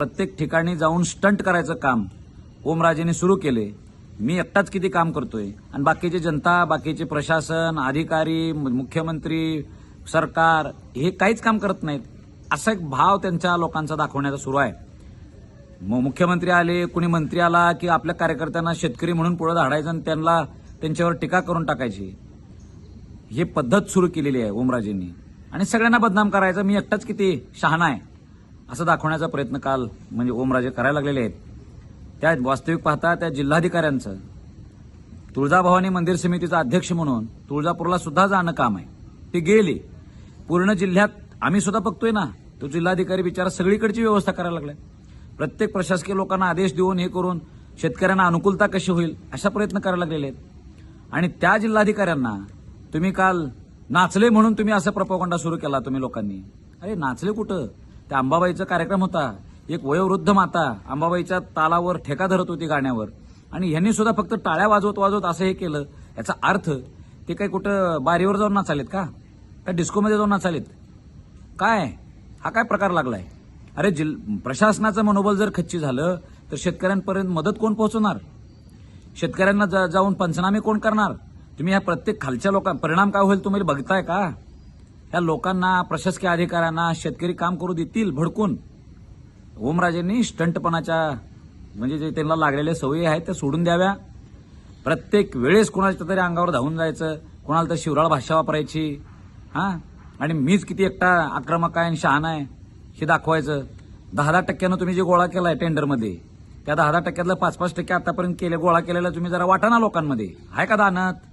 प्रत्येक ठिकाणी जाऊन स्टंट करायचं काम ओमराजेंनी सुरू केले। मी एकटाच किती काम करतोय आणि बाकीची जनता, बाकीचे प्रशासन, अधिकारी, मुख्यमंत्री, सरकार हे काहीच काम करत नाहीत, असा एक भाव त्यांच्या लोकांचा दाखवण्याचा सुरू आहे। मुख्यमंत्री आले, कुणी मंत्री आला की आपल्या कार्यकर्त्यांना शेतकरी म्हणून पुढे धाडायचं आणि त्यांच्यावर टीका करून टाकायची, ही पद्धत सुरू केलेली आहे ओमराजेंनी आणि सगळ्यांना बदनाम करायचं। मी एकटाच किती शहाणा आहे असं दाखवण्याचा प्रयत्न काल ओमराजे करायला लागलेले आहेत। त्या वास्तविक पाहता त्या जिल्हाधिकाऱ्यांचं तुळजाभवानी मंदिर समितीचा अध्यक्ष म्हणून तुळजापूरला सुद्धा जाणं काम आहे, ते गेले। पूर्ण जिल्ह्यात आम्ही सुद्धा बघतोय ना, तो जिल्हाधिकारी बिचारा सगळीकडची व्यवस्था करायला लागलाय। प्रत्येक प्रशासकीय लोकांना आदेश देऊन हे करून शेतकऱ्यांना अनुकूलता कशी होईल अशा प्रयत्न करायला लागलेले आहेत। आणि त्या जिल्हाधिकाऱ्यांना तुम्ही काल नाचले म्हणून तुम्ही असं प्रोपगंडा सुरू केला तुम्ही लोकांनी। अरे नाचले कुठं? त्या अंबाबाईचा कार्यक्रम होता, एक वयोवृद्ध माता अंबाबाईच्या तालावर ठेका धरत होती गाण्यावर आणि यांनी सुद्धा फक्त टाळ्या वाजवत वाजवत असं हे केलं। याचा अर्थ ते काही कुठं बारीवर जाऊन नाचालेत का डिस्कोमध्ये जाऊन नाचालेत काय? हा काय प्रकार लागलाय? अरे प्रशासनाचं मनोबल जर खच्ची झालं तर शेतकऱ्यांपर्यंत मदत कोण पोहोचवणार? शेतकऱ्यांना जाऊन पंचनामे कोण करणार? तुम्ही या प्रत्येक खालच्या लोकांना परिणाम काय होईल तुम्ही बघताय का? या लोकांना, प्रशासकीय अधिकाऱ्यांना शेतकरी काम करू देतील भडकून? ओमराजेंनी स्टंटपणाच्या म्हणजे जे त्यांना लागलेल्या सवयी आहेत त्या सोडून द्याव्या। प्रत्येक वेळेस कोणाच्या तरी अंगावर धावून जायचं, कोणाला तर शिवराळ भाषा वापरायची, आणि मीच किती एकटा आक्रमक आहे आणि शहाणा आहे हे दाखवायचं। 10% तुम्ही जे गोळा केलाय टेंडरमध्ये, त्या 10% 5-5% आतापर्यंत गोळा केलेला तुम्ही जरा वाटा ना लोकांमध्ये, आहे का दानत?